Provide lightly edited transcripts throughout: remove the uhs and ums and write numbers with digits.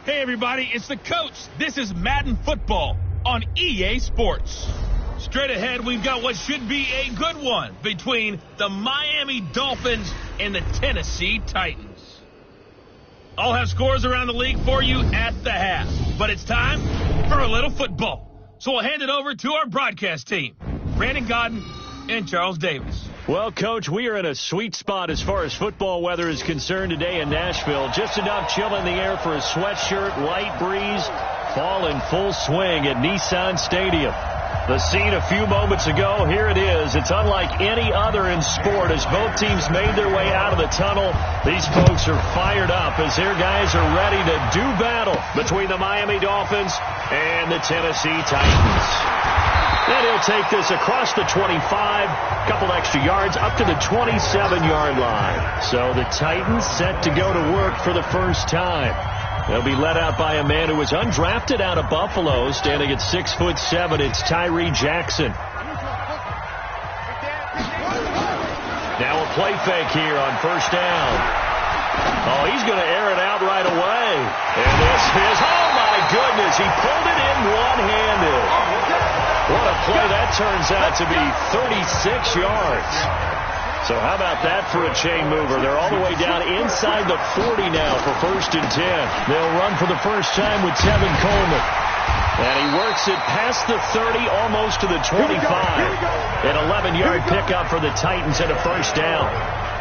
Hey, everybody, it's the coach. This is Madden Football on EA Sports. Straight ahead, we've got what should be a good one between the Miami Dolphins and the Tennessee Titans. I'll have scores around the league for you at the half, but it's time for a little football. So we'll hand it over to our broadcast team, Brandon Godden and Charles Davis. Well, Coach, we are in a sweet spot as far as football weather is concerned today in Nashville. Just enough chill in the air for a sweatshirt, light breeze, fall in full swing at Nissan Stadium. The scene a few moments ago, here it is. It's unlike any other in sport as both teams made their way out of the tunnel. These folks are fired up as their guys are ready to do battle between the Miami Dolphins and the Tennessee Titans. And he'll take this across the 25, a couple extra yards, up to the 27-yard line. So the Titans set to go to work for the first time. They'll be led out by a man who was undrafted out of Buffalo, standing at 6'7". It's Tyree Jackson. Now a play fake here on first down. Oh, he's going to air it out right away. And this is, oh my goodness, he pulled it in one-handed. What a play that turns out to be, 36 yards. So how about that for a chain mover? They're all the way down inside the 40 now for 1st and 10. They'll run for the first time with Tevin Coleman. And he works it past the 30, almost to the 25. An 11-yard pickup for the Titans and a first down.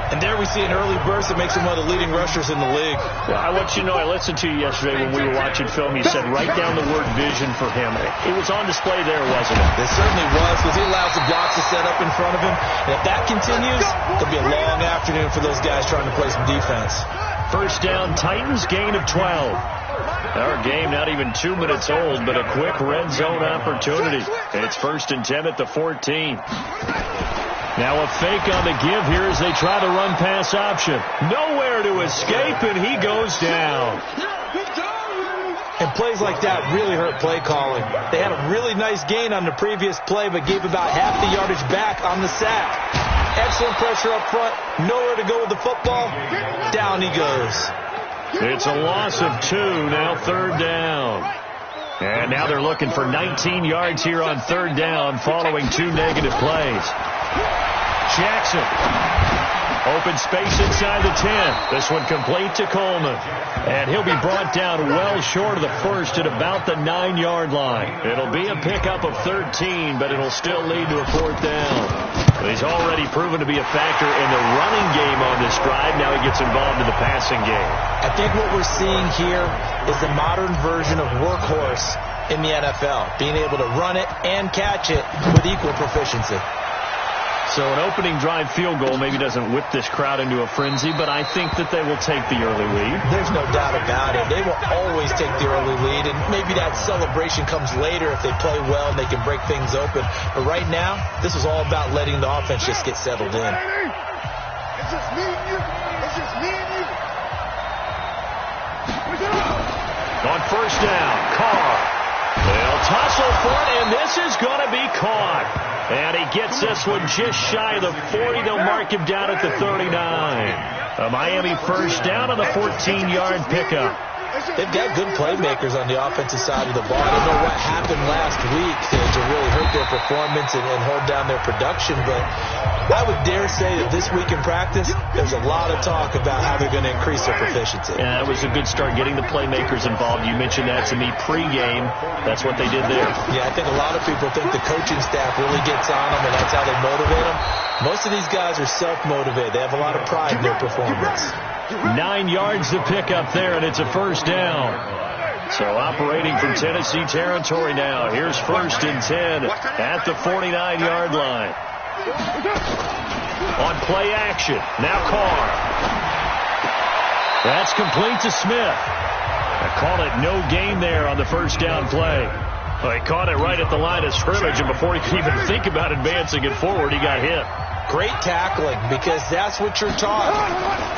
And there we see an early burst that makes him one of the leading rushers in the league. Well, I want you to know, I listened to you yesterday when we were watching film. You said write down the word vision for him. It was on display there, wasn't it? It certainly was, because he allows the blocks to set up in front of him. And if that continues, it'll be a long afternoon for those guys trying to play some defense. First down, Titans, gain of 12. Our game not even 2 minutes old, but a quick red zone opportunity. It's 1st and 10 at the 14. Now a fake on the give here as they try to run pass option. Nowhere to escape, and he goes down. And plays like that really hurt play calling. They had a really nice gain on the previous play, but gave about half the yardage back on the sack. Excellent pressure up front. Nowhere to go with the football. Down he goes. It's a loss of 2, now 3rd down. And now they're looking for 19 yards here on 3rd down following 2 negative plays. Jackson. Open space inside the 10. This one complete to Coleman. And he'll be brought down well short of the first at about the 9-yard line. It'll be a pickup of 13, but it'll still lead to a 4th down. He's already proven to be a factor in the running game on this drive. Now he gets involved in the passing game. I think what we're seeing here is the modern version of workhorse in the NFL, being able to run it and catch it with equal proficiency. So an opening drive field goal maybe doesn't whip this crowd into a frenzy, but I think that they will take the early lead. There's no doubt about it. They will always take the early lead, and maybe that celebration comes later if they play well and they can break things open. But right now, this is all about letting the offense just get settled in. It's just me and you. It's just me and you. On first down, Carr. They'll tussle for it, and this is going to be caught. And he gets this one just shy of the 40. They'll mark him down at the 39. A Miami first down on the 14-yard pickup. They've got good playmakers on the offensive side of the ball. I don't know what happened last week to really hurt their performance and hold down their production, but I would dare say that this week in practice, there's a lot of talk about how they're going to increase their proficiency. Yeah, it was a good start getting the playmakers involved. You mentioned that to me pregame. That's what they did there. Yeah, I think a lot of people think the coaching staff really gets on them, and that's how they motivate them. Most of these guys are self-motivated. They have a lot of pride in their performance. 9 yards to pick up there, and it's a first down. So operating from Tennessee territory now. Here's 1st and 10 at the 49-yard line. On play action, now Carr. That's complete to Smith. I call it no gain there on the first down play. Well, he caught it right at the line of scrimmage, and before he could even think about advancing it forward, he got hit. Great tackling, because that's what you're taught.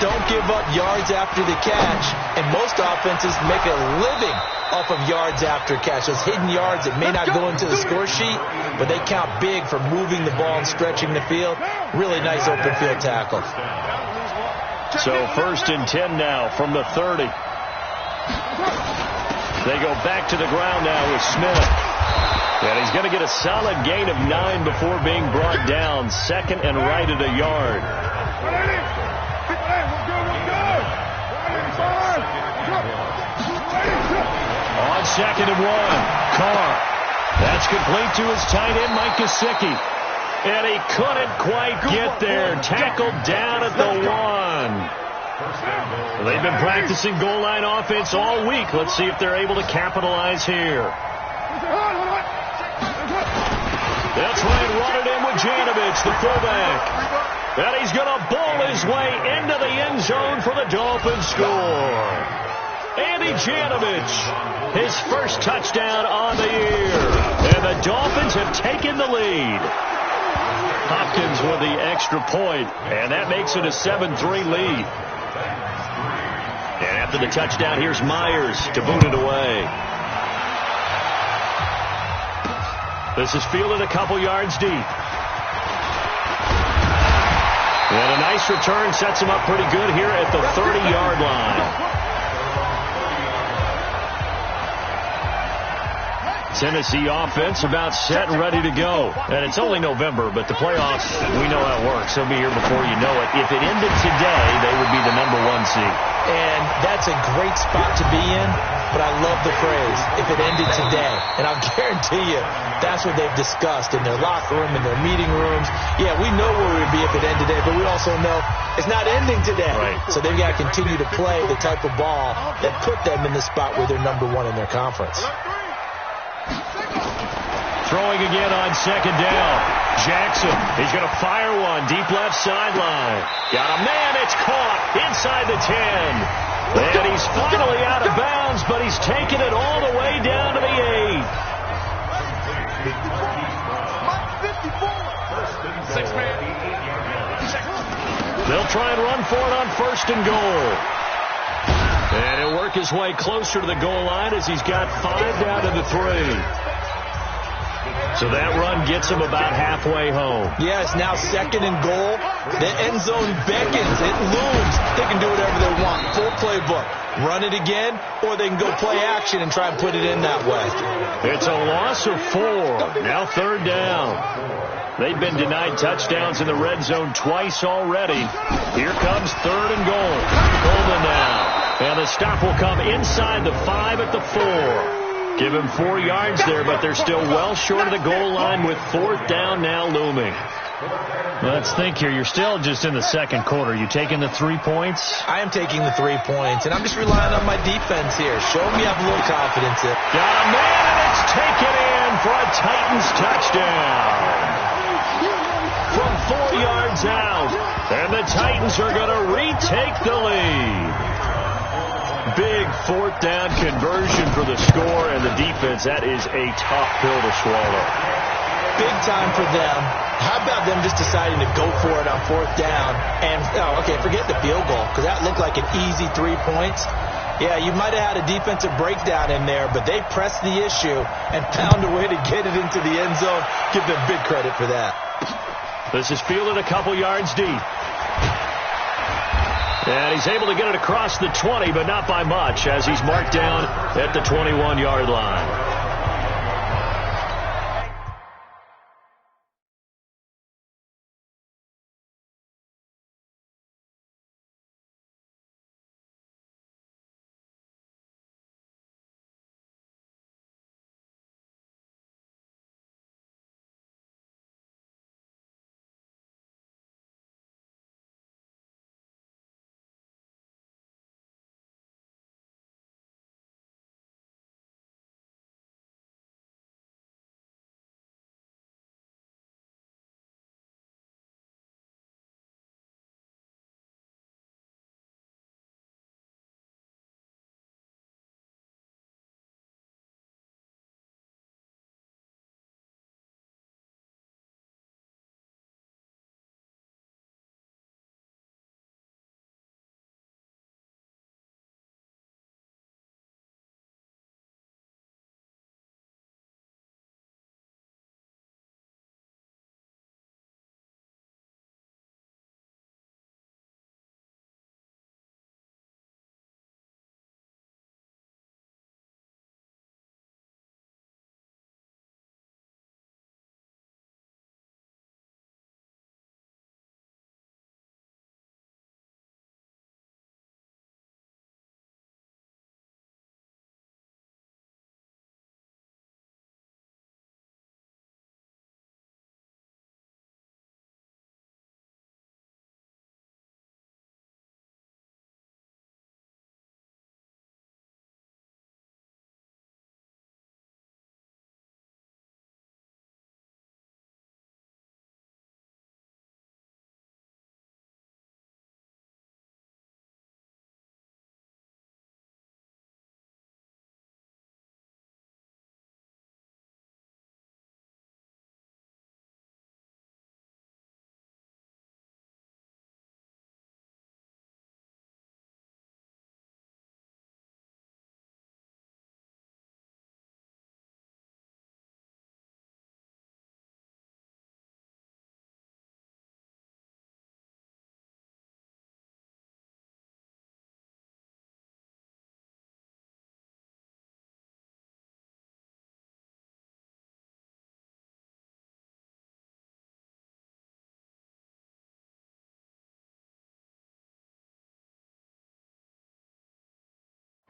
Don't give up yards after the catch. And most offenses make a living off of yards after catch. Those hidden yards that may not go into the score sheet, but they count big for moving the ball and stretching the field. Really nice open field tackle. So 1st and 10 now from the 30. They go back to the ground now with Smith. And he's going to get a solid gain of 9 before being brought down. Second and right at a yard. On second and 1, Carr. That's complete to his tight end, Mike Gesicki. And he couldn't quite get there. Tackled down at the 1. They've been practicing goal line offense all week. Let's see if they're able to capitalize here. They'll try and run it in with Janovich, the fullback. And he's going to bowl his way into the end zone for the Dolphins score. Andy Janovich, his first touchdown on the year. And the Dolphins have taken the lead. Hopkins with the extra point, and that makes it a 7-3 lead. And after the touchdown, here's Myers to boot it away. This is fielded a couple yards deep. And a nice return sets him up pretty good here at the 30-yard line. Tennessee offense about set and ready to go. And it's only November, but the playoffs, we know how it works. They'll be here before you know it. If it ended today, they would be the #1 seed. And that's a great spot to be in, but I love the phrase, if it ended today. And I'll guarantee you, that's what they've discussed in their locker room, in their meeting rooms. Yeah, we know where we'd be if it ended today, but we also know it's not ending today. Right. So they've got to continue to play the type of ball that put them in the spot where they're #1 in their conference. Throwing again on second down. Jackson, he's going to fire one deep left sideline. Got a man, it's caught inside the 10. And he's finally out of bounds, but he's taken it all the way down to the 8. They'll try and run for it on first and goal. And he'll work his way closer to the goal line as he's got 5 down to the 3. So that run gets him about halfway home. Yeah, it's now second and goal. The end zone beckons. It looms. They can do whatever they want. Full playbook. Run it again, or they can go play action and try and put it in that way. It's a loss of 4. Now third down. They've been denied touchdowns in the red zone twice already. Here comes third and goal. Golden now. And the stop will come inside the 5 at the 4. Give him 4 yards there, but they're still well short of the goal line with fourth down now looming. Let's think here. You're still just in the second quarter. You taking the 3 points? I am taking the 3 points, and I'm just relying on my defense here. Show me I have a little confidence in. Got a man, and it's taken in for a Titans touchdown. From 4 yards out, and the Titans are going to retake the lead. Big fourth down conversion for the score, and the defense, that is a tough pill to swallow. Big time for them. How about them just deciding to go for it on fourth down? And, forget the field goal, because that looked like an easy 3 points. Yeah, you might have had a defensive breakdown in there, but they pressed the issue and found a way to get it into the end zone. Give them big credit for that. This is fielded a couple yards deep. And he's able to get it across the 20, but not by much, as he's marked down at the 21-yard line.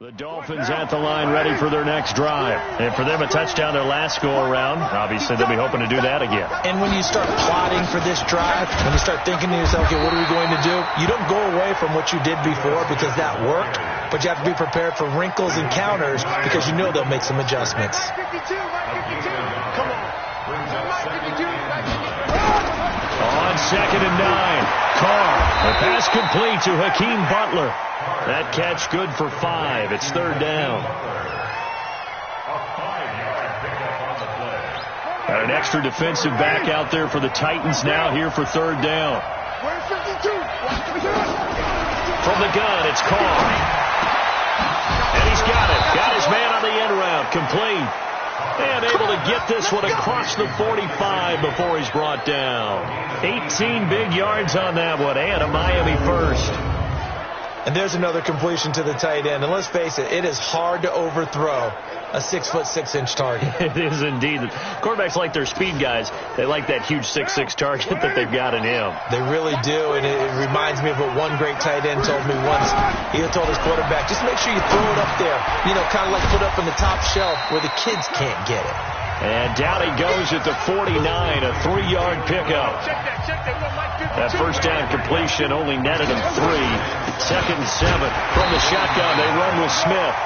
The Dolphins at the line ready for their next drive. And for them, a touchdown their last go-around. Obviously, they'll be hoping to do that again. And when you start plotting for this drive, when you start thinking to yourself, okay, what are we going to do? You don't go away from what you did before because that worked, but you have to be prepared for wrinkles and counters because you know they'll make some adjustments. Come on. On 2nd and 9, Carr. The pass complete to Hakeem Butler. That catch good for 5. It's 3rd down. Got an extra defensive back out there for the Titans now here for 3rd down. From the gun, it's Carr. And he's got it. Got his man on the end route. Complete. And able to get this one across the 45 before he's brought down. 18 big yards on that one, and a Miami first. And there's another completion to the tight end. And let's face it, it is hard to overthrow a 6'6" target. It is indeed. Quarterbacks like their speed guys. They like that huge 6'6" target that they've got in him. They really do, and it reminds me of what one great tight end told me once. He told his quarterback, just make sure you throw it up there, you know, kind of like put up on the top shelf where the kids can't get it. And down he goes at the 49, a 3-yard pickup. That first down completion only netted him 3. 2nd and 7. From the shotgun, they run with Smith.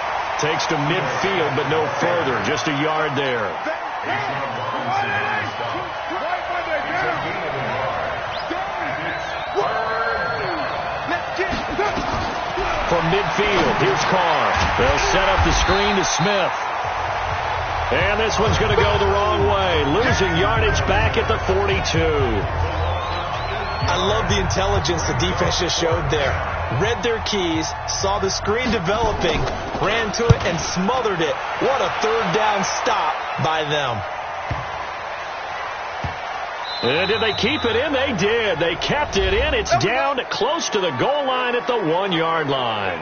Takes to midfield, but no further. Just a yard there. From midfield, here's Carr. They'll set up the screen to Smith. And this one's going to go the wrong way. Losing yardage back at the 42. I love the intelligence the defense just showed there. Read their keys, saw the screen developing, ran to it, and smothered it. What a 3rd down stop by them. And did they keep it in? They did. They kept it in. It's down close to the goal line at the 1-yard line.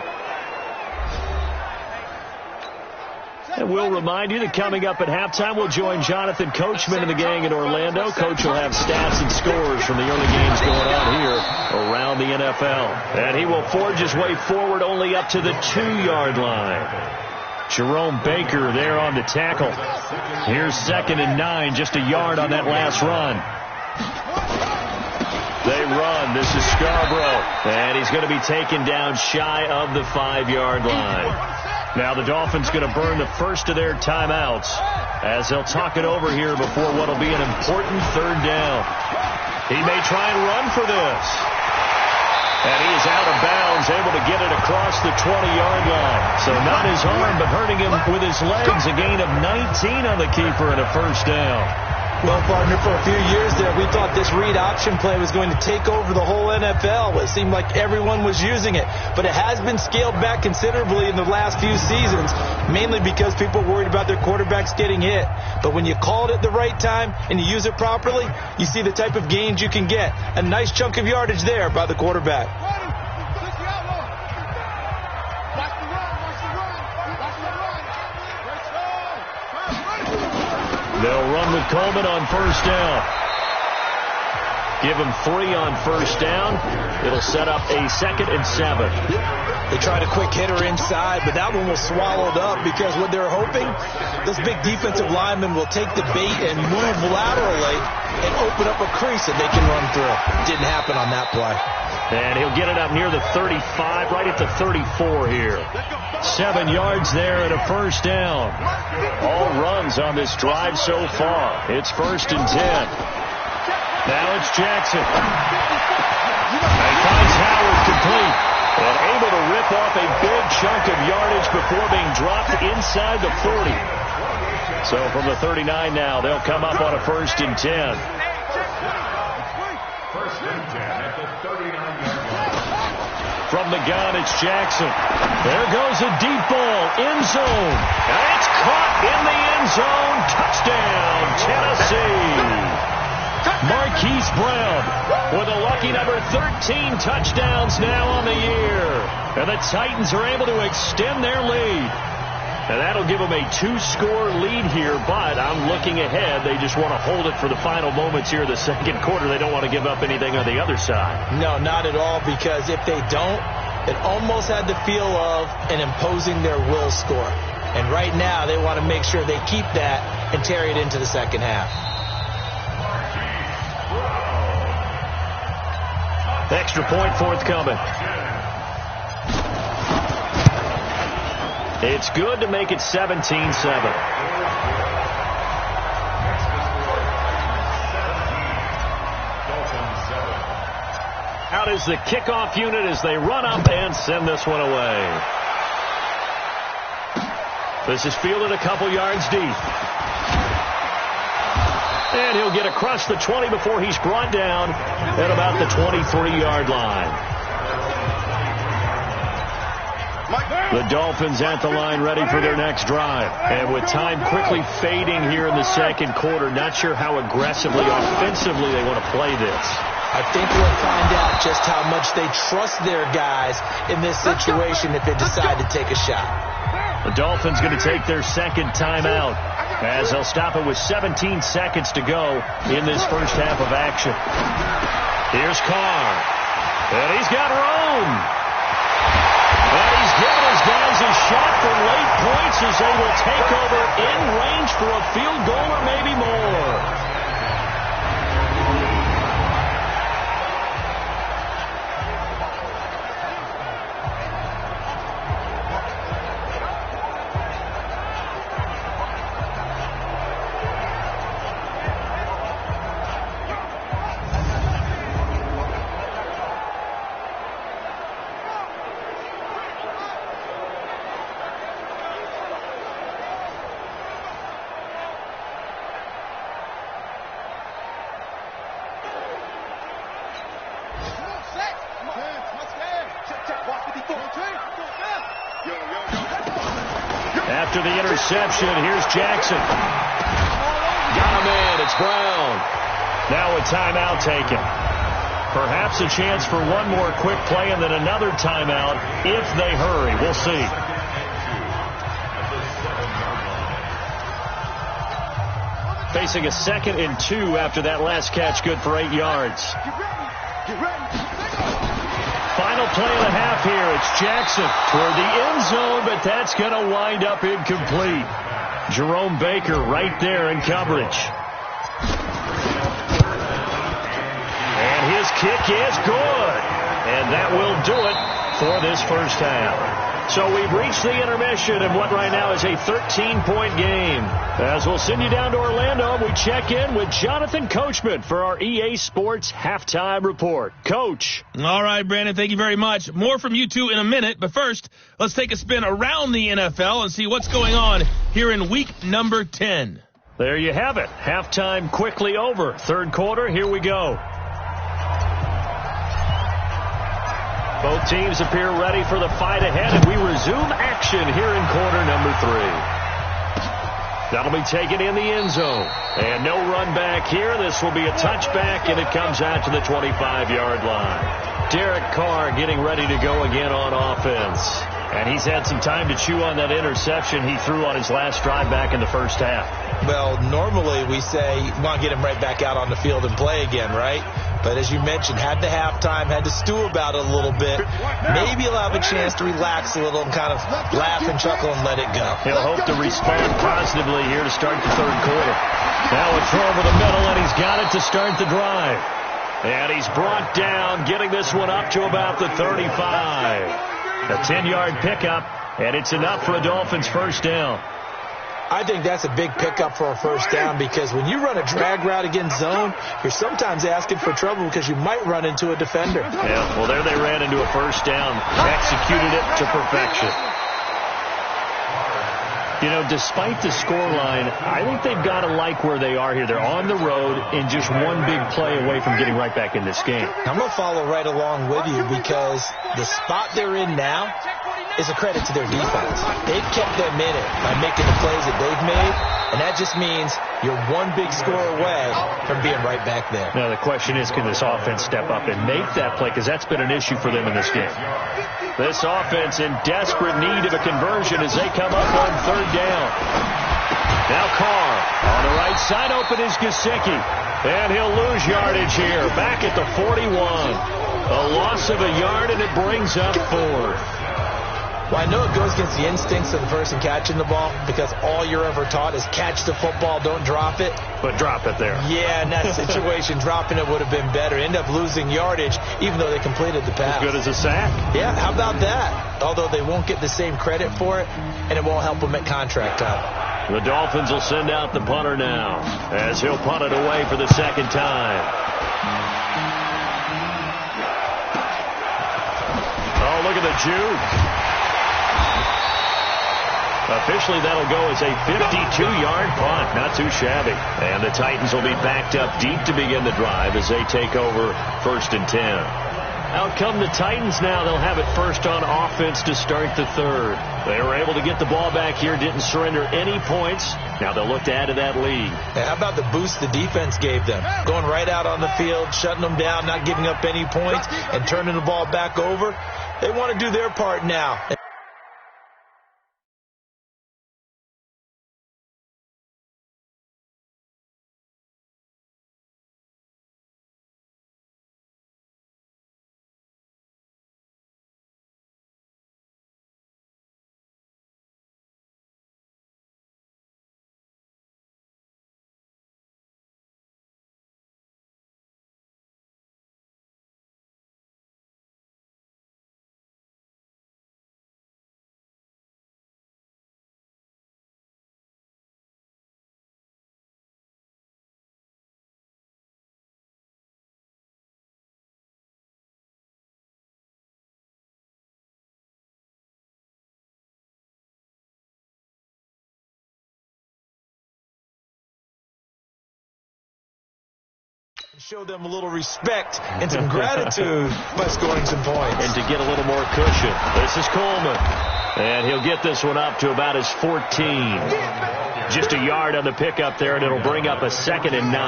And we'll remind you that coming up at halftime, we'll join Jonathan Coachman and the gang in Orlando. Coach will have stats and scores from the early games going on here around the NFL. And he will forge his way forward only up to the 2-yard line. Jerome Baker there on the tackle. Here's 2nd and 9, just a yard on that last run. They run. This is Scarborough. And he's going to be taken down shy of the 5-yard line. Now the Dolphins going to burn the first of their timeouts as they'll talk it over here before what will be an important 3rd down. He may try and run for this. And he is out of bounds, able to get it across the 20-yard line. So not his arm, but hurting him with his legs. A gain of 19 on the keeper and a 1st down. Well, partner, for a few years there, we thought this read option play was going to take over the whole NFL. It seemed like everyone was using it. But it has been scaled back considerably in the last few seasons, mainly because people are worried about their quarterbacks getting hit. But when you call it at the right time and you use it properly, you see the type of gains you can get. A nice chunk of yardage there by the quarterback. They'll run with Coleman on 1st down. Give him 3 on 1st down. It'll set up a 2nd and 7. They tried a quick hitter inside, but that one was swallowed up because what they're hoping, this big defensive lineman will take the bait and move laterally and open up a crease that they can run through. Didn't happen on that play. And he'll get it up near the 35, right at the 34 here. 7 yards there and a 1st down. All runs on this drive so far. It's 1st and 10. Now it's Jackson. He finds Howard complete. And able to rip off a big chunk of yardage before being dropped inside the 40. So from the 39 now, they'll come up on a 1st and 10. 1st and 10 at the 39-yard line. From the gun, it's Jackson. There goes a deep ball, end zone. And it's caught in the end zone. Touchdown, Tennessee. Marquise Brown with a lucky number 13 touchdowns now on the year. And the Titans are able to extend their lead. And that'll give them a 2-score lead here, but I'm looking ahead. They just want to hold it for the final moments here of the 2nd quarter. They don't want to give up anything on the other side. No, not at all, because if they don't, it almost had the feel of an imposing their will score. And right now, they want to make sure they keep that and carry it into the second half. Extra point forthcoming. It's good to make it 17-7. Out is the kickoff unit as they run up and send this one away. This is fielded a couple yards deep. And he'll get across the 20 before he's brought down at about the 23-yard line. The Dolphins at the line ready for their next drive. And with time quickly fading here in the second quarter, not sure how aggressively, offensively they want to play this. I think we'll find out just how much they trust their guys in this situation if they decide to take a shot. The Dolphins going to take their second timeout as they'll stop it with 17 seconds to go in this first half of action. Here's Carr. And he's got room. And he's given his guys a shot for late points as they will take over in range for a field goal or maybe more. After the interception, here's Jackson. Got him in. It's Brown. Now a timeout taken. Perhaps a chance for one more quick play and then another timeout if they hurry. We'll see. Facing a 2nd and 2 after that last catch, good for 8 yards. Final play and a half here. It's Jackson toward the end zone, but that's going to wind up incomplete. Jerome Baker right there in coverage. And his kick is good. And that will do it for this first half. So we've reached the intermission of what right now is a 13-point game. As we'll send you down to Orlando, we check in with Jonathan Coachman for our EA Sports Halftime Report. Coach. All right, Brandon, thank you very much. More from you two in a minute, but first, let's take a spin around the NFL and see what's going on here in week number 10. There you have it. Halftime quickly over. Third quarter, here we go. Both teams appear ready for the fight ahead, and we resume action here in quarter number 3. That'll be taken in the end zone. And no run back here. This will be a touchback, and it comes out to the 25-yard line. Derek Carr getting ready to go again on offense. And he's had some time to chew on that interception he threw on his last drive back in the first half. Well, normally we say you want to get him right back out on the field and play again, right? But as you mentioned, had the halftime, had to stew about it a little bit. Maybe he'll have a chance to relax a little and kind of laugh and chuckle and let it go. He'll hope to respond positively here to start the third quarter. Now a throw over the middle, and he's got it to start the drive. And he's brought down, getting this one up to about the 35. A 10-yard pickup, and it's enough for a Dolphins first down. I think that's a big pickup for a first down because when you run a drag route against zone, you're sometimes asking for trouble because you might run into a defender. Yeah, well, there they ran into a first down, executed it to perfection. You know, despite the scoreline, I think they've got to like where they are here. They're on the road and just one big play away from getting right back in this game. I'm going to follow right along with you because the spot they're in now is a credit to their defense. They've kept them in it by making the plays that they've made, and that just means you're one big score away from being right back there. Now, the question is, can this offense step up and make that play? Because that's been an issue for them in this game. This offense in desperate need of a conversion as they come up on third down. Now Carr on the right side, open is Gesicki. And he'll lose yardage here, back at the 41. A loss of a yard, and it brings up 4. Well, I know it goes against the instincts of the person catching the ball because all you're ever taught is catch the football, don't drop it. But drop it there. Yeah, in that situation, dropping it would have been better. End up losing yardage, even though they completed the pass. As good as a sack. Yeah, how about that? Although they won't get the same credit for it, and it won't help them at contract time. The Dolphins will send out the punter now, as he'll punt it away for the second time. Oh, look at the juke. Officially, that'll go as a 52-yard punt. Not too shabby. And the Titans will be backed up deep to begin the drive as they take over 1st and 10. Out come the Titans now. They'll have it first on offense to start the third. They were able to get the ball back here, didn't surrender any points. Now they'll look to add to that lead. Yeah, how about the boost the defense gave them? Going right out on the field, shutting them down, not giving up any points, and turning the ball back over. They want to do their part now. Show them a little respect and some gratitude by scoring some points. And to get a little more cushion. This is Coleman. And he'll get this one up to about his 14. Just a yard on the pickup there, and it'll bring up a 2nd and 9.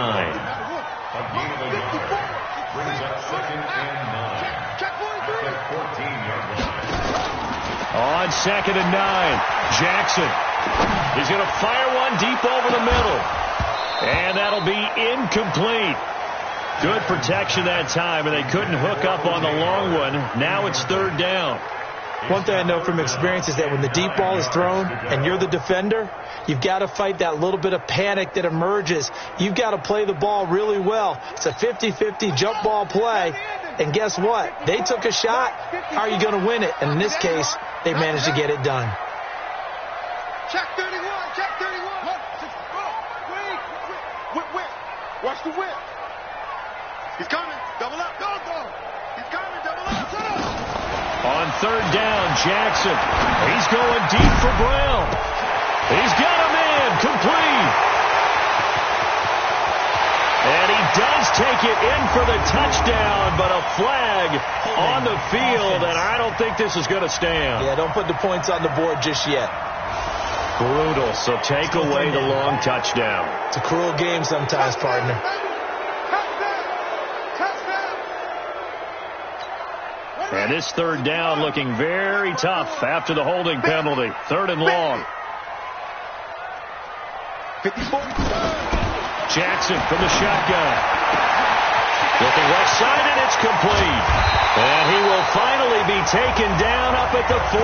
On 2nd and 9, Jackson. He's going to fire one deep over the middle. And that'll be incomplete. Good protection that time, and they couldn't hook up on the long one. Now it's 3rd down. One thing I know from experience is that when the deep ball is thrown and you're the defender, you've got to fight that little bit of panic that emerges. You've got to play the ball really well. It's a 50-50 jump ball play, and guess what? They took a shot. How are you going to win it? And in this case, they managed to get it done. Check 31, check 31. Whip. Watch the whip. He's coming. Double up. Go. He's coming. Double up. On 3rd down, Jackson. He's going deep for Brown. He's got him in. Complete. And he does take it in for the touchdown, but a flag on the field, and I don't think this is going to stand. Yeah, don't put the points on the board just yet. Brutal, so take away the long touchdown. It's a cruel game sometimes, partner. And this 3rd down looking very tough after the holding penalty. 3rd and long. Jackson from the shotgun. Looking left side, and it's complete. And he will finally be taken down up at the 48.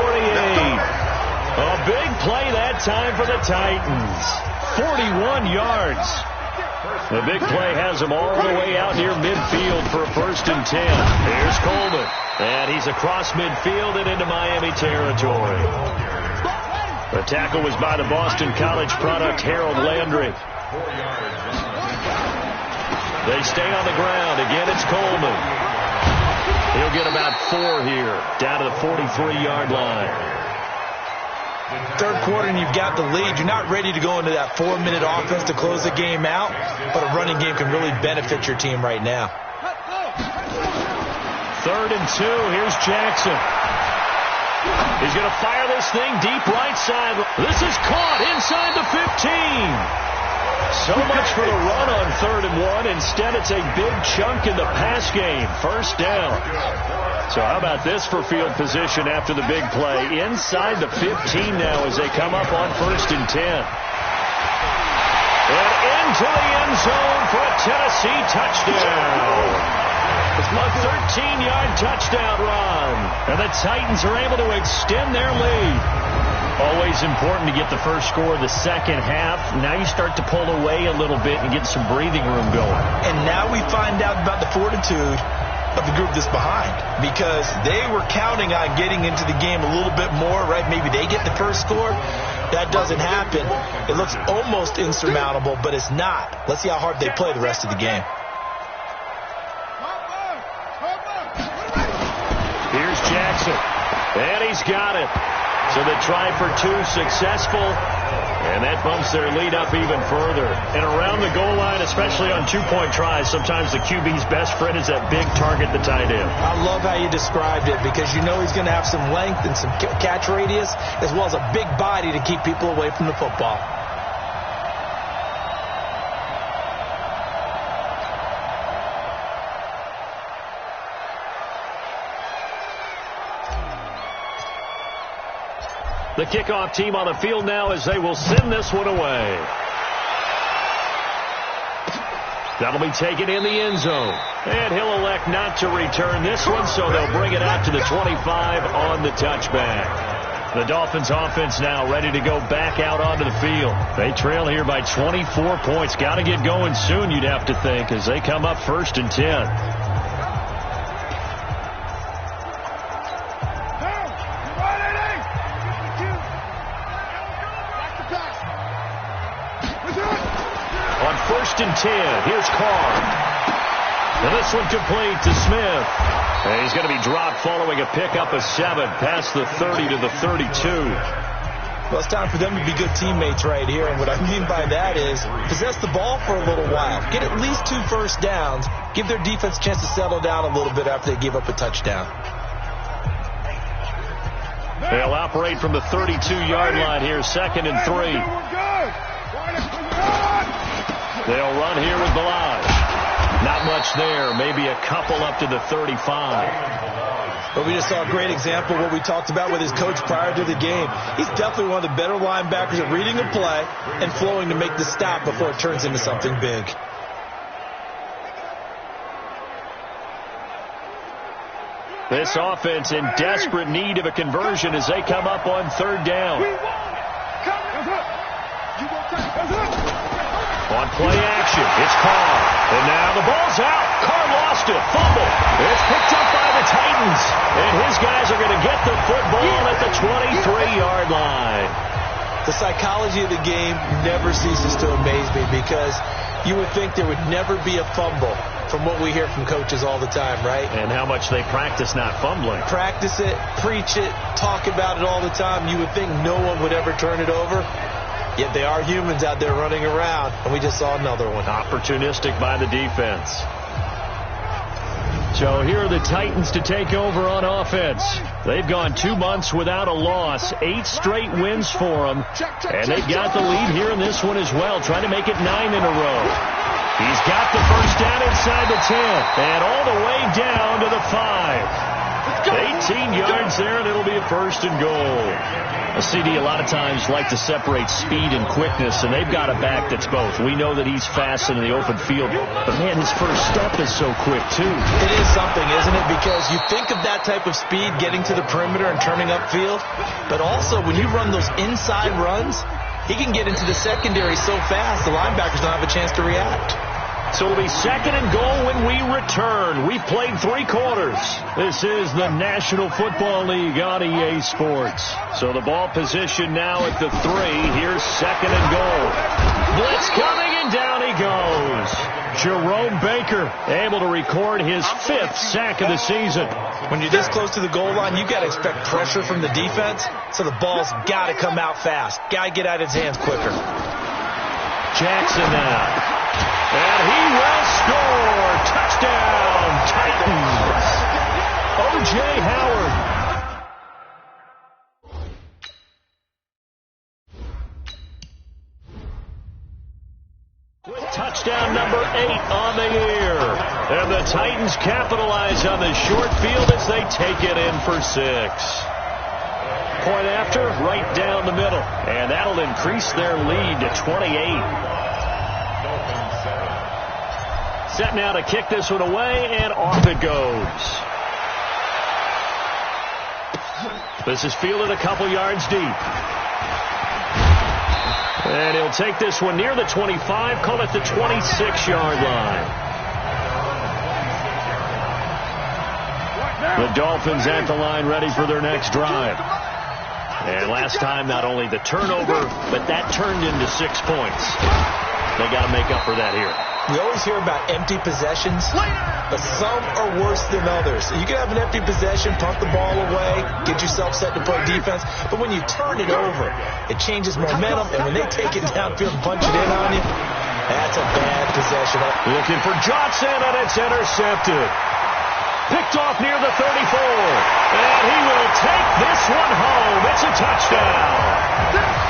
A big play that time for the Titans. 41 yards. The big play has him all the way out near midfield for a 1st and 10. Here's Coleman. And he's across midfield and into Miami territory. The tackle was by the Boston College product, Harold Landry. They stay on the ground. Again, it's Coleman. He'll get about 4 here, down to the 43-yard line. 3rd quarter and you've got the lead. You're not ready to go into that 4-minute offense to close the game out, but a running game can really benefit your team right now. 3rd and 2. Here's Jackson. He's going to fire this thing deep right side. This is caught inside the 15. So much for the run on 3rd and 1. Instead, it's a big chunk in the pass game. 1st down. So how about this for field position after the big play? Inside the 15 now as they come up on 1st and 10. And into the end zone for a Tennessee touchdown. A 13-yard touchdown run. And the Titans are able to extend their lead. Always important to get the first score of the second half. Now you start to pull away a little bit and get some breathing room going. And now we find out about the fortitude of the group that's behind, because they were counting on getting into the game a little bit more, right? Maybe they get the first score. That doesn't happen. It looks almost insurmountable, but it's not. Let's see how hard they play the rest of the game. Here's Jackson, and he's got it. So the try for two successful, and that bumps their lead up even further. And around the goal line, especially on two-point tries, sometimes the QB's best friend is that big target, the tight end. I love how you described it, because you know he's going to have some length and some catch radius, as well as a big body to keep people away from the football. The kickoff team on the field now as they will send this one away. That'll be taken in the end zone. And he'll elect not to return this one, so they'll bring it out to the 25 on the touchback. The Dolphins offense now ready to go back out onto the field. They trail here by 24 points. Got to get going soon, you'd have to think, as they come up 1st and 10. On 1st and 10, here's Carr. And this one complete to Smith. And he's going to be dropped following a pickup of 7 past the 30 to the 32. Well, it's time for them to be good teammates right here. And what I mean by that is possess the ball for a little while. Get at least 2 first downs. Give their defense a chance to settle down a little bit after they give up a touchdown. They'll operate from the 32-yard line here, 2nd and 3. They'll run here with Balaj. Not much there. Maybe a couple up to the 35. But we just saw a great example of what we talked about with his coach prior to the game. He's definitely one of the better linebackers at reading a play and flowing to make the stop before it turns into something big. This offense in desperate need of a conversion as they come up on 3rd down. On play action, it's Carr. And now the ball's out. Carr lost it. Fumble. It's picked up by the Titans. And his guys are going to get the football at the 23-yard line. The psychology of the game never ceases to amaze me, because you would think there would never be a fumble from what we hear from coaches all the time, right? And how much they practice not fumbling. Practice it, preach it, talk about it all the time. You would think no one would ever turn it over. Yet they are humans out there running around, and we just saw another one. Opportunistic by the defense. So here are the Titans to take over on offense. They've gone 2 months without a loss, 8 straight wins for them, and they've got the lead here in this one as well, trying to make it 9 in a row. He's got the first down inside the 10, and all the way down to the 5. 18 yards there, and it'll be a 1st and goal. A CD a lot of times like to separate speed and quickness, and they've got a back that's both. We know that he's fast in the open field, but man, his first step is so quick too. It is something, isn't it? Because you think of that type of speed getting to the perimeter and turning upfield, but also when you run those inside runs, he can get into the secondary so fast the linebackers don't have a chance to react. So it'll be 2nd and goal when we return. We've played 3 quarters. This is the National Football League on EA Sports. So the ball position now at the 3. Here's 2nd and goal. Blitz coming, and down he goes. Jerome Baker able to record his 5th sack of the season. When you're this close to the goal line, you got to expect pressure from the defense, so the ball's got to come out fast. Got to get out of his hands quicker. Jackson now. And he will score. Touchdown, Titans. O.J. Howard. With touchdown number 8 on the year. And the Titans capitalize on the short field as they take it in for 6. Point after, right down the middle. And that'll increase their lead to 28. Set now to kick this one away, and off it goes. This is fielded a couple yards deep. And he'll take this one near the 25, call it the 26-yard line. The Dolphins at the line ready for their next drive. And last time, not only the turnover, but that turned into 6 points. They got to make up for that here. We always hear about empty possessions, but some are worse than others. You can have an empty possession, punt the ball away, get yourself set to play defense, but when you turn it over, it changes momentum, and when they take it downfield and punch it in on you, that's a bad possession. Looking for Johnson, and it's intercepted. Picked off near the 34, and he will take this one home. It's a touchdown.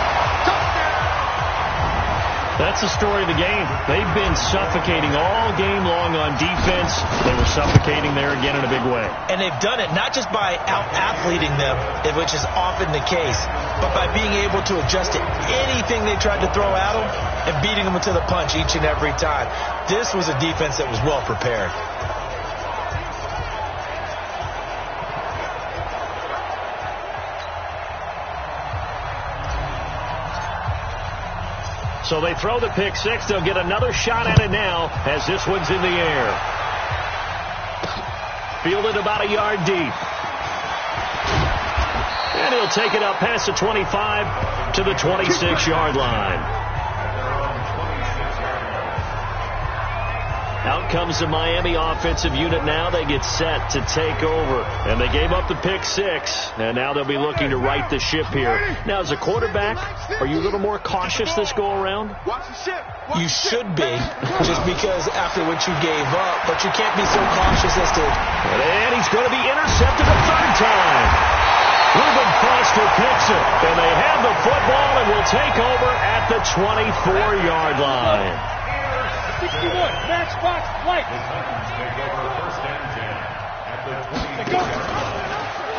That's the story of the game. They've been suffocating all game long on defense. They were suffocating there again in a big way. And they've done it not just by out-athleting them, which is often the case, but by being able to adjust to anything they tried to throw at them and beating them to the punch each and every time. This was a defense that was well prepared. So they throw the pick six. They'll get another shot at it now as this one's in the air. Fielded about a yard deep. And he'll take it up past the 25 to the 26-yard line. Out comes the Miami offensive unit now. They get set to take over. And they gave up the pick six. And now they'll be looking to right the ship here. Now, as a quarterback, are you a little more cautious this go-around? You should be, just because after what you gave up. But you can't be so cautious as to... And he's going to be intercepted a third time. Reuben Foster picks it. And they have the football and will take over at the 24-yard line. 61, match box, white. The Titans take over first and 10 at the 20.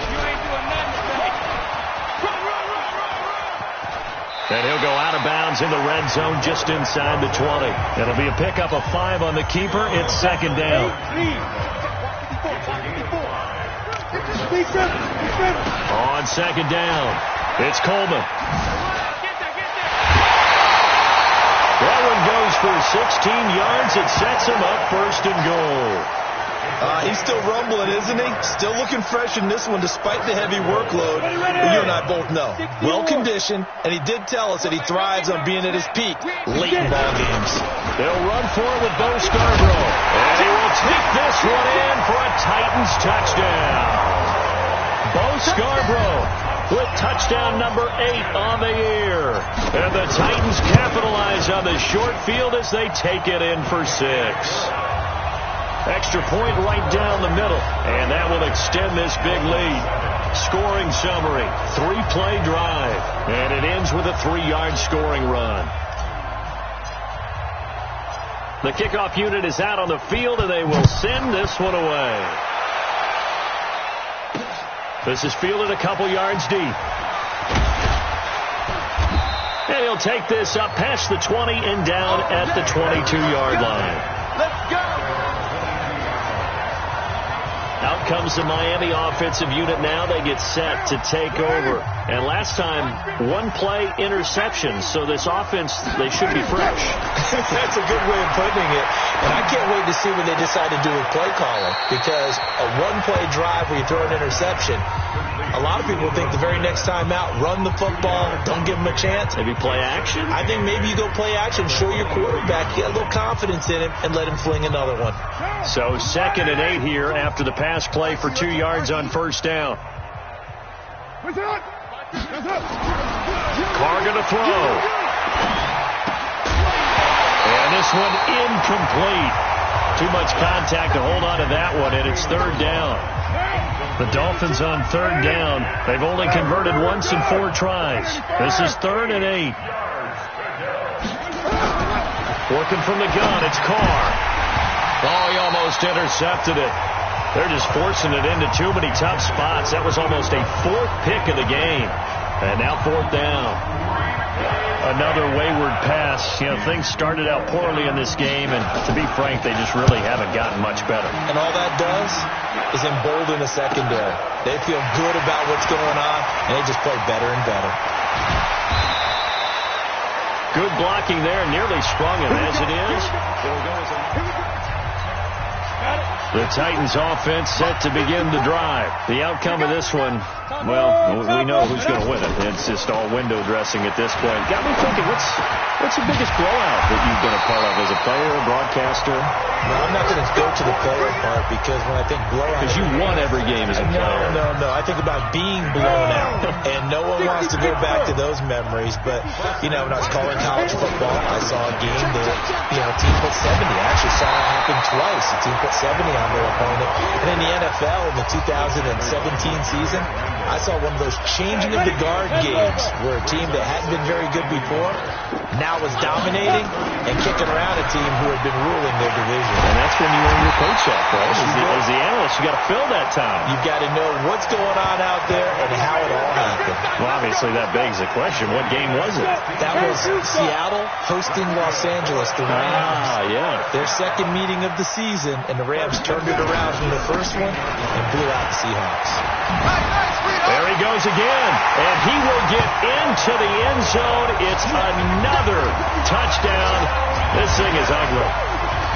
You ain't doing nothing today. Run. And he'll go out of bounds in the red zone just inside the 20. It'll be a pickup of 5 on the keeper. It's second down. On second down, it's Coleman. That one goes for 16 yards. It sets him up first and goal. He's still rumbling, isn't he? Still looking fresh in this one despite the heavy workload. You and I both know. Well-conditioned, and he did tell us that he thrives on being at his peak late in ball games. They'll run for it with Bo Scarborough. And he will take this one in for a Titans touchdown. Bo Scarborough with touchdown number 8 on the year. And the Titans capitalize on the short field as they take it in for 6. Extra point right down the middle. And that will extend this big lead. Scoring summary, 3-play drive. And it ends with a 3-yard scoring run. The kickoff unit is out on the field, and they will send this one away. This is fielded a couple yards deep. And he'll take this up past the 20 and down at the 22-yard line. Let's go! Out comes the Miami offensive unit now. They get set to take over. And last time, 1-play interception. So this offense, they should be fresh. That's a good way of putting it. And I can't wait to see what they decide to do with play calling. Because a 1-play drive where you throw an interception, a lot of people think the very next time out, run the football, don't give them a chance. Maybe play action? I think maybe you go play action, show your quarterback, get a little confidence in him, and let him fling another one. So 2nd and 8 here after the pass play for 2 yards on first down. Carr going to throw. And this one incomplete. Too much contact to hold on to that one, and it's 3rd down. The Dolphins on 3rd down. They've only converted once in 4 tries. This is 3rd and 8. Working from the gun, it's Carr. Oh, he almost intercepted it. They're just forcing it into too many tough spots. That was almost a 4th pick of the game. And now 4th down. Another wayward pass. You know, things started out poorly in this game, and to be frank, they just really haven't gotten much better. And all that does is embolden the secondary. They feel good about what's going on, and they just play better and better. Good blocking there, nearly sprung him as it is. The Titans offense set to begin the drive. The outcome of this one, well, we know who's going to win it. It's just all window dressing at this point. Got me thinking, what's the biggest blowout that you've been a part of as a player, a broadcaster? No, I'm not going to go to the player part because when I think blowout... Because you won every game as a player. No. I think about being blown out, and no one wants to go back to those memories. But, you know, when I was calling college football, I saw a game that, you know, a team put 70. I actually saw it happen twice. A team put 70 on their opponent. And in the NFL, in the 2017 season, I saw one of those changing of the guard games where a team that hadn't been very good before now was dominating and kicking around a team who had been ruling their division. And that's when you earn your paycheck, right? As the analyst, you got to fill that time. You've got to know what's going on out there and how it all happened. Well, obviously that begs the question, what game was it? That was Seattle hosting Los Angeles, the Rams. Yeah. Their second meeting of the season, and the Rams turned it around from the first one and blew out the Seahawks. There he goes again, and he will get into the end zone. It's another touchdown. This thing is ugly.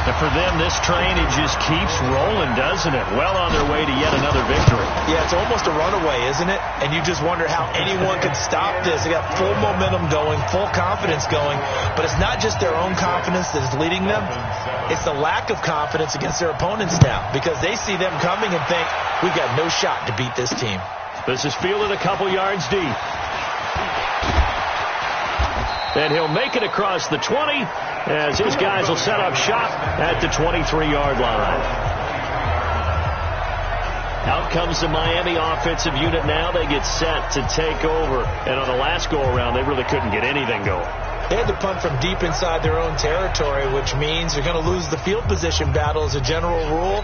And for them, this train, it just keeps rolling, doesn't it? Well on their way to yet another victory. Yeah, it's almost a runaway, isn't it? And you just wonder how anyone could stop this. They got full momentum going, full confidence going. But it's not just their own confidence that is leading them. It's the lack of confidence against their opponents now because they see them coming and think, we've got no shot to beat this team. This is fielded a couple yards deep. And he'll make it across the 20 as his guys will set up shop at the 23-yard line. Out comes the Miami offensive unit now. They get set to take over. And on the last go-around, they really couldn't get anything going. They had to punt from deep inside their own territory, which means they're going to lose the field position battle as a general rule.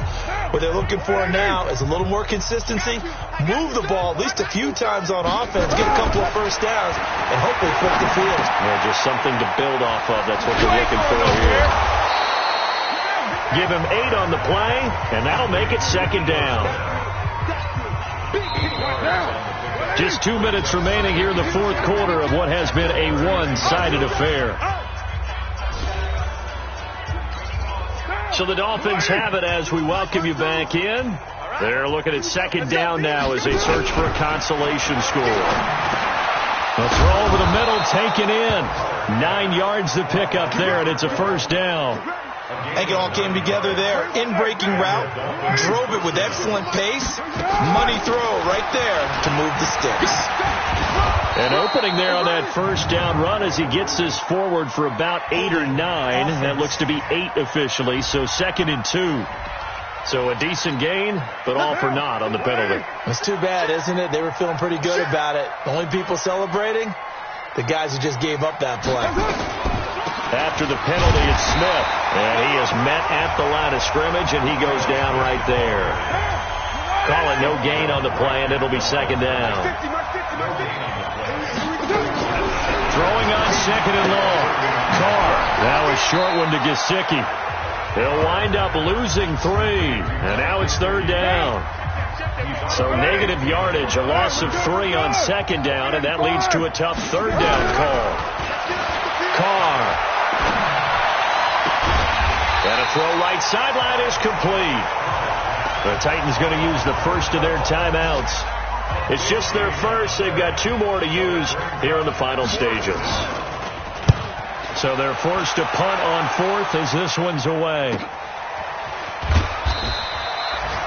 What they're looking for now is a little more consistency, move the ball at least a few times on offense, get a couple of first downs, and hopefully flip the field. Yeah, just something to build off of. That's what they're looking for here. Give him 8 on the play, and that'll make it second down. Just 2 minutes remaining here in the fourth quarter of what has been a one-sided affair. So the Dolphins have it as we welcome you back in. They're looking at second down now as they search for a consolation score. A throw over the middle, taken in. 9 yards to pick up there, and it's a first down. I think it all came together there. In-breaking route, drove it with excellent pace. Money throw right there to move the sticks. An opening there on that first down run as he gets this forward for about 8 or 9. That looks to be 8 officially, so 2nd and 2. So a decent gain, but all for naught on the penalty. It's too bad, isn't it? They were feeling pretty good about it. The only people celebrating, the guys who just gave up that play. After the penalty, it's Smith, and he is met at the line of scrimmage, and he goes down right there. Call it no gain on the play, and it'll be second down. Throwing on second and long. Carr. Now a short one to Gesicki. He'll wind up losing 3, and now it's third down. So negative yardage, a loss of 3 on second down, and that leads to a tough third down call. Carr. And a throw right sideline is complete. The Titans going to use the first of their timeouts. It's just their first. They've got 2 more to use here in the final stages. So they're forced to punt on 4th as this one's away.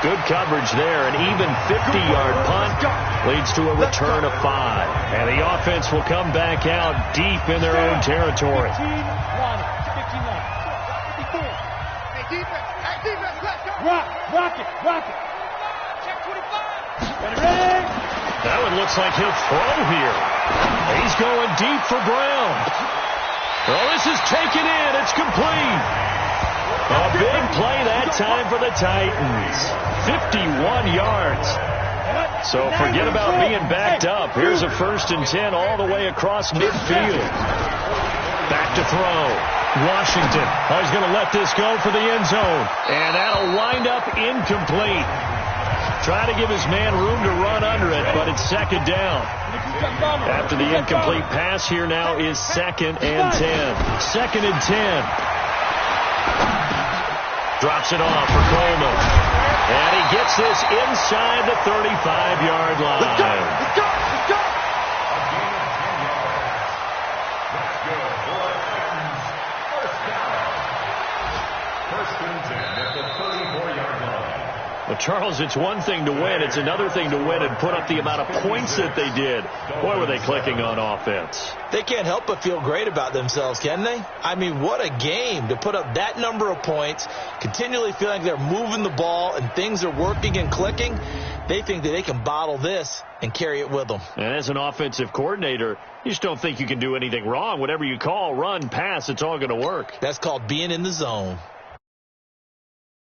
Good coverage there. An even 50-yard punt leads to a return of 5. And the offense will come back out deep in their own territory. Rock it. Check 25. Ready? That one looks like he'll throw here. He's going deep for Brown. Well, this is taken in. It's complete. A big play that time for the Titans. 51 yards. So forget about being backed up. Here's a 1st and 10 all the way across midfield. Back to throw. Washington. He's going to let this go for the end zone. And that'll wind up incomplete. Trying to give his man room to run under it, but it's 2nd down. After the incomplete pass, here now is 2nd and 10. 2nd and 10. Drops it off for Coleman. And he gets this inside the 35-yard line. Let's go! Let's go! Let's go! That's good for the Titans. First down. 1st and 10 at the 34-yard line. Well, Charles, it's one thing to win. It's another thing to win and put up the amount of points that they did. Boy, were they clicking on offense. They can't help but feel great about themselves, can they? I mean, what a game to put up that number of points, continually feeling like they're moving the ball and things are working and clicking. They think that they can bottle this and carry it with them. And as an offensive coordinator, you just don't think you can do anything wrong. Whatever you call, run, pass, it's all going to work. That's called being in the zone.